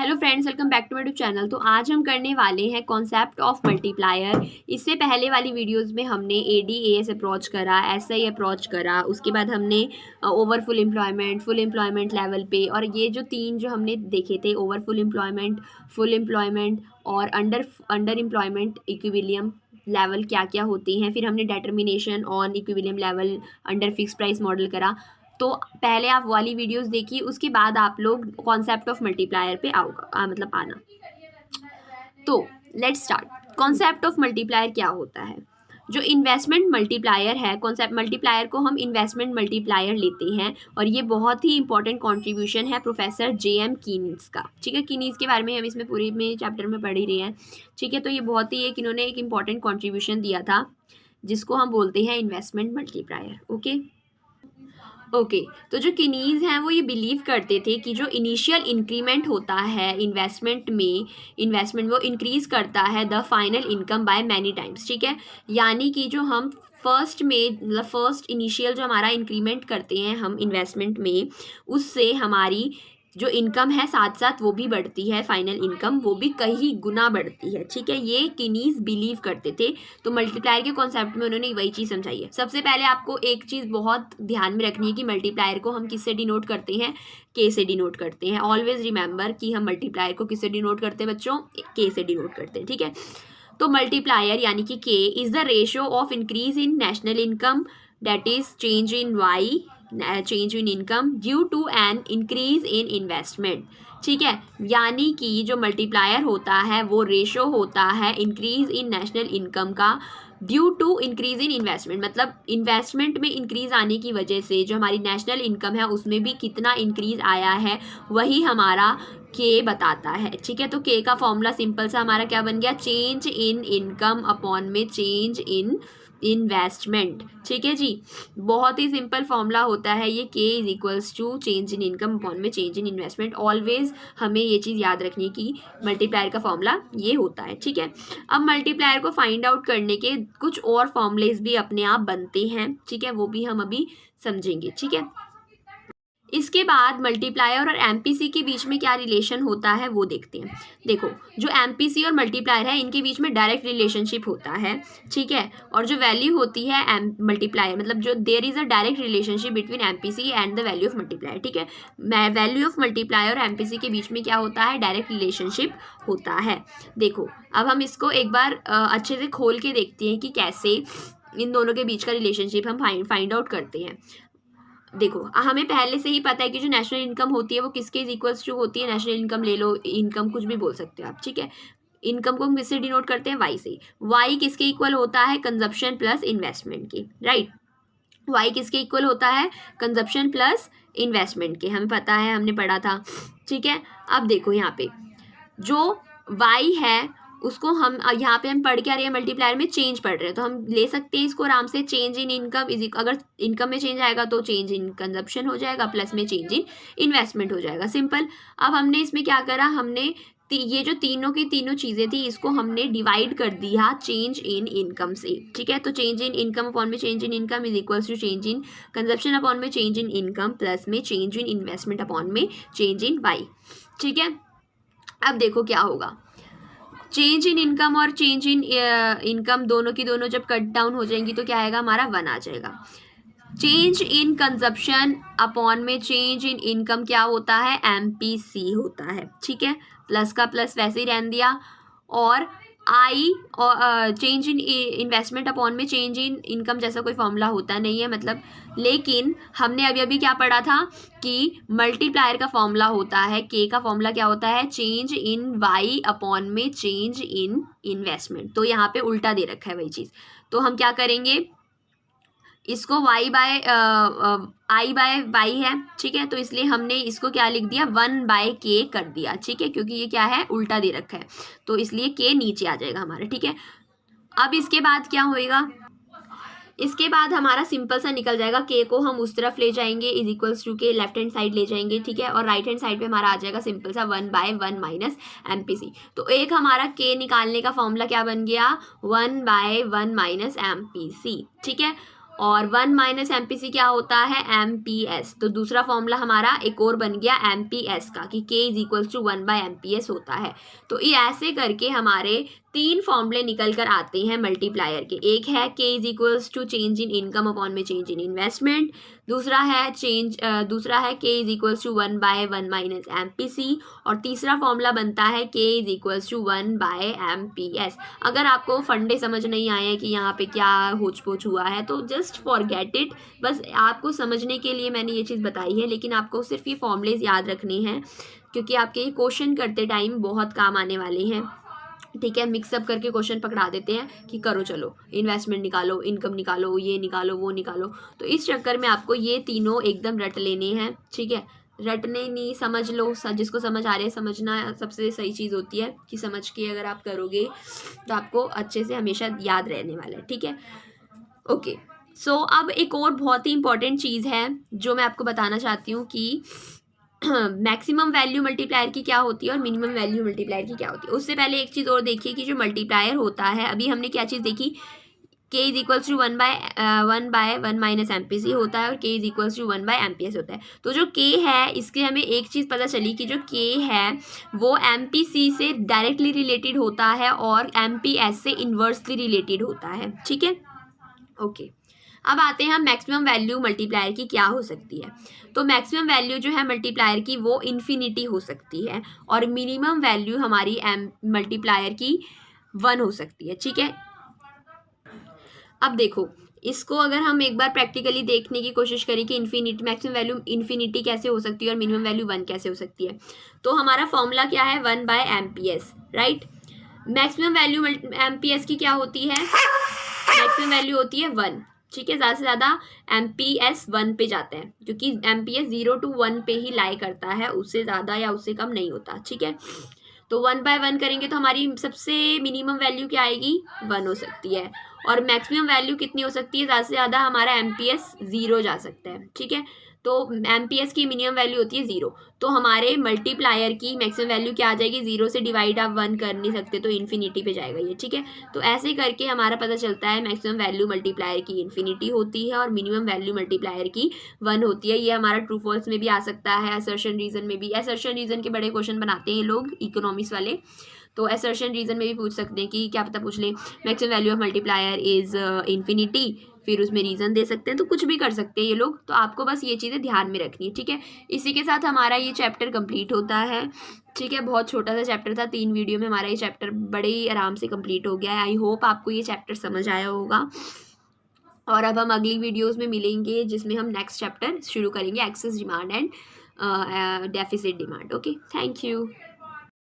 Hello friends, welcome back to my YouTube channel. तो आज हम करने वाले हैं कॉन्सेप्ट ऑफ मल्टीप्लायर। इससे पहले वाली वीडियोस में हमने एडीएएस अप्रोच करा, एसआई अप्रोच करा, उसके बाद हमने ओवर फुल एम्प्लॉयमेंट लेवल पे, और ये जो तीन जो हमने देखे थे, ओवर फुल एम्प्लॉयमेंट और अंडर एम्प्लॉयमेंट इक्विलिब्रियम लेवल क्या क्या होती हैं। फिर हमने determination on equilibrium level under fix price model करा। तो पहले आप वाली वीडियोस देखिए, उसके बाद आप लोग कॉन्सेप्ट ऑफ मल्टीप्लायर पे मतलब आना। तो let's start. Concept of multiplier क्या होता है? जो इन्वेस्टमेंट मल्टीप्लायर है, कॉन्सेप्ट मल्टीप्लायर को हम इन्वेस्टमेंट मल्टीप्लायर लेते हैं, और ये बहुत ही इंपॉर्टेंट कंट्रीब्यूशन है प्रोफेसर जेएम कीनीज का। ठीक है, कीनीज के बारे में हम इसमें पूरी में चैप्टर में पढ़ ही रहे हैं। ठीक है, तो ये बहुत ही इन्होंने एक इंपॉर्टेंट कॉन्ट्रीब्यूशन दिया था, जिसको हम बोलते हैं इन्वेस्टमेंट मल्टीप्लायर। ओके, तो जो कीनीज हैं वो ये बिलीव करते थे कि जो इनिशियल इंक्रीमेंट होता है इन्वेस्टमेंट वो इंक्रीज करता है the final income by many times. ठीक है, यानी कि जो हम फर्स्ट इनिशियल जो हमारा इंक्रीमेंट करते हैं हम इन्वेस्टमेंट में, उससे हमारी जो इनकम है साथ साथ वो भी बढ़ती है, फाइनल इनकम वो भी कई गुना बढ़ती है। ठीक है, ये कीनीज बिलीव करते थे। तो मल्टीप्लायर के कॉन्सेप्ट में उन्होंने वही चीज़ समझाई है। सबसे पहले आपको एक चीज़ बहुत ध्यान में रखनी है कि मल्टीप्लायर को हम किससे डिनोट करते हैं? के से डिनोट करते हैं। ऑलवेज रिमेंबर कि हम मल्टीप्लायर को किससे डिनोट करते हैं बच्चों? के से डिनोट करते हैं। ठीक है, तो मल्टीप्लायर यानी कि K is the ratio of increase in national income, that is change in Y, change in income due to an increase in investment. ठीक है, यानी कि जो मल्टीप्लायर होता है वो रेशो होता है इंक्रीज इन नेशनल इनकम का due to increase in investment. मतलब इन्वेस्टमेंट में इंक्रीज आने की वजह से जो हमारी नेशनल इनकम है उसमें भी कितना इंक्रीज आया है, वही हमारा के बताता है। ठीक है, तो के का फॉर्मूला सिंपल सा हमारा क्या बन गया? चेंज इन इनकम अपॉन में चेंज इन इन्वेस्टमेंट। ठीक है जी, बहुत ही सिंपल फॉर्मूला होता है ये। K is equals to change in income upon में चेंज इन इन्वेस्टमेंट। ऑलवेज हमें ये चीज़ याद रखनी है कि मल्टीप्लायर का फॉर्मूला ये होता है। ठीक है, अब मल्टीप्लायर को फाइंड आउट करने के कुछ और फॉर्मूलेज भी अपने आप बनते हैं। ठीक है, वो भी हम अभी समझेंगे। ठीक है, इसके बाद मल्टीप्लायर और एमपीसी के बीच में क्या रिलेशन होता है वो देखते हैं। देखो, जो एमपीसी और मल्टीप्लायर है इनके बीच में डायरेक्ट रिलेशनशिप होता है। ठीक है, और जो वैल्यू होती है मल्टीप्लायर, मतलब जो there is a direct relationship between MPC and the value of multiplier. ठीक है, वैल्यू ऑफ मल्टीप्लायर और एमपीसी के बीच में क्या होता है? डायरेक्ट रिलेशनशिप होता है। देखो, अब हम इसको एक बार अच्छे से खोल के देखते हैं कि कैसे इन दोनों के बीच का रिलेशनशिप हम फाइंड आउट करते हैं। देखो, हमें पहले से ही पता है कि जो नेशनल इनकम होती है वो किसके इक्वल्स टू होती है? नेशनल इनकम ले लो, इनकम कुछ भी बोल सकते हो आप। ठीक है, इनकम को हम किससे डिनोट करते हैं? वाई से। वाई किसके इक्वल होता है? कंजप्शन प्लस इन्वेस्टमेंट के। राइट, वाई किसके इक्वल होता है? कंजप्शन प्लस इन्वेस्टमेंट के, हमें पता है, हमने पढ़ा था। ठीक है, अब देखो यहाँ पे जो वाई है उसको हम यहाँ पे हम पढ़ के आ रहे हैं, मल्टीप्लायर में चेंज पढ़ रहे हैं, तो हम ले सकते हैं इसको आराम से। चेंज इन इनकम इज, अगर इनकम में चेंज आएगा तो चेंज इन कंजप्शन हो जाएगा, प्लस में चेंज इन इन्वेस्टमेंट हो जाएगा। सिंपल। अब हमने इसमें क्या करा? हमने ये जो तीनों की तीनों चीज़ें थी इसको हमने डिवाइड कर दिया चेंज इन इनकम से। ठीक है, तो चेंज इन इनकम अपॉन में change in income is equals to change in consumption upon में चेंज इन इनकम प्लस में चेंज इन इन्वेस्टमेंट अपॉन में चेंज इन वाई। ठीक है, अब देखो क्या होगा। चेंज इन इनकम और चेंज इन इनकम दोनों की दोनों जब कट डाउन हो जाएंगी तो क्या आएगा? हमारा 1 आ जाएगा। चेंज इन कंजप्शन अपॉन में चेंज इन इनकम क्या होता है? एमपीसी होता है। ठीक है, प्लस का प्लस वैसे ही रहने दिया, और आई और चेंज इन इन्वेस्टमेंट अपॉन में चेंज इन इनकम जैसा कोई फॉर्मूला होता नहीं है, मतलब। लेकिन हमने अभी अभी क्या पढ़ा था कि मल्टीप्लायर का फॉर्मूला होता है, के का फॉर्मूला क्या होता है? चेंज इन वाई अपॉन में चेंज इन इन्वेस्टमेंट। तो यहाँ पे उल्टा दे रखा है वही चीज़। तो हम क्या करेंगे? इसको y बाय आई बाय वाई है। ठीक है, तो इसलिए हमने इसको क्या लिख दिया? 1 बाय के कर दिया। ठीक है, क्योंकि ये क्या है? उल्टा दे रखा है, तो इसलिए के नीचे आ जाएगा हमारा। ठीक है, अब इसके बाद क्या होएगा? इसके बाद हमारा सिंपल सा निकल जाएगा। के को हम उस तरफ ले जाएंगे, इज इक्वल्स टू के लेफ्ट हैंड साइड ले जाएंगे। ठीक है, और राइट हैंड साइड पे हमारा आ जाएगा सिंपल सा 1 बाय 1 माइनस एमपीसी। तो एक हमारा के निकालने का फॉर्मूला क्या बन गया? 1 बाय 1 माइनस एमपीसी। ठीक है, और 1 माइनस MPC क्या होता है, MPS। तो दूसरा फॉर्मूला हमारा एक और बन गया MPS का कि K is equals to 1/MPS होता है। तो ये ऐसे करके हमारे 3 फॉर्मूले निकल कर आते हैं मल्टीप्लायर के। एक है K is equals to change in income upon में चेंज इन इन्वेस्टमेंट, दूसरा है K is equals to 1/1 minus MPC, और तीसरा फॉर्मूला बनता है K is equals to 1/MPS। अगर आपको फंडे समझ नहीं आए कि यहाँ पे क्या होच पोच हुआ है तो जस्ट फॉरगेट इट, बस आपको समझने के लिए मैंने ये चीज़ बताई है, लेकिन आपको सिर्फ ये फॉर्मूलेज याद रखने हैं क्योंकि आपके ये क्वेश्चन करते टाइम बहुत काम आने वाले हैं। ठीक है, मिक्सअप करके क्वेश्चन पकड़ा देते हैं कि करो चलो इन्वेस्टमेंट निकालो, इनकम निकालो, ये निकालो, वो निकालो। तो इस चक्कर में आपको ये तीनों एकदम रट लेने हैं। ठीक है, रटने नहीं, समझ लो, जिसको समझ आ रहा है समझना सबसे सही चीज़ होती है कि समझ के अगर आप करोगे तो आपको अच्छे से हमेशा याद रहने वाला है। ठीक है, ओके। सो अब एक और बहुत ही इंपॉर्टेंट चीज़ है जो मैं आपको बताना चाहती हूँ कि मैक्सिमम वैल्यू मल्टीप्लायर की क्या होती है और मिनिमम वैल्यू मल्टीप्लायर की क्या होती है। उससे पहले एक चीज़ और देखिए कि जो मल्टीप्लायर होता है, अभी हमने क्या चीज़ देखी, K is equals to 1/1 minus MPC होता है और K is equals to 1/MPS होता है। तो जो K है इसके हमें एक चीज़ पता चली कि जो K है वो MPC से डायरेक्टली रिलेटेड होता है और MPS से इन्वर्सली रिलेटेड होता है। ठीक है, ओके। अब आते हैं हम मैक्सिमम वैल्यू मल्टीप्लायर की क्या हो सकती है। तो मैक्सिमम वैल्यू जो है मल्टीप्लायर की वो इन्फिनिटी हो सकती है और मिनिमम वैल्यू हमारी मल्टीप्लायर की 1 हो सकती है। ठीक है, अब देखो इसको अगर हम एक बार प्रैक्टिकली देखने की कोशिश करें कि इन्फिनिटी मैक्सिमम वैल्यू इन्फिनिटी कैसे हो सकती है और मिनिमम वैल्यू 1 कैसे हो सकती है, तो हमारा फॉर्मूला क्या है, 1/MPS, right. Maximum value MPS की क्या होती है, मैक्सिमम वैल्यू होती है 1। ठीक है, ज़्यादा से ज़्यादा MPS 1 पे जाता है क्योंकि MPS 0 to 1 पे ही लाई करता है, उससे ज़्यादा या उससे कम नहीं होता। ठीक है, तो 1/1 करेंगे तो हमारी सबसे मिनिमम वैल्यू क्या आएगी, 1 हो सकती है। और मैक्सिमम वैल्यू कितनी हो सकती है, ज़्यादा से ज़्यादा हमारा MPS 0 जा सकता है। ठीक है, तो MPS की मिनिमम वैल्यू होती है 0, तो हमारे मल्टीप्लायर की मैक्सिमम वैल्यू क्या आ जाएगी, 0 से डिवाइड आप 1 कर नहीं सकते तो इन्फिनिटी पे जाएगा ये। ठीक है, तो ऐसे करके हमारा पता चलता है मैक्सिमम वैल्यू मल्टीप्लायर की इन्फिनिटी होती है और मिनिमम वैल्यू मल्टीप्लायर की 1 होती है। ये हमारा ट्रू फॉल्स में भी आ सकता है, असर्शन रीजन में भी। असर्शन रीजन के बड़े क्वेश्चन बनाते हैं लोग इकोनॉमिक्स वाले, तो असर्शन रीजन में भी पूछ सकते हैं कि क्या पता पूछ लें maximum value of multiplier is infinity, फिर उसमें रीज़न दे सकते हैं, तो कुछ भी कर सकते हैं ये लोग। तो आपको बस ये चीज़ें ध्यान में रखनी है। ठीक है, इसी के साथ हमारा ये चैप्टर कंप्लीट होता है। ठीक है, बहुत छोटा सा चैप्टर था, 3 वीडियो में हमारा ये चैप्टर बड़े ही आराम से कंप्लीट हो गया है। आई होप आपको ये चैप्टर समझ आया होगा और अब हम अगली वीडियोस में मिलेंगे जिसमें हम नेक्स्ट चैप्टर शुरू करेंगे, excess demand and deficit demand. Okay, thank you.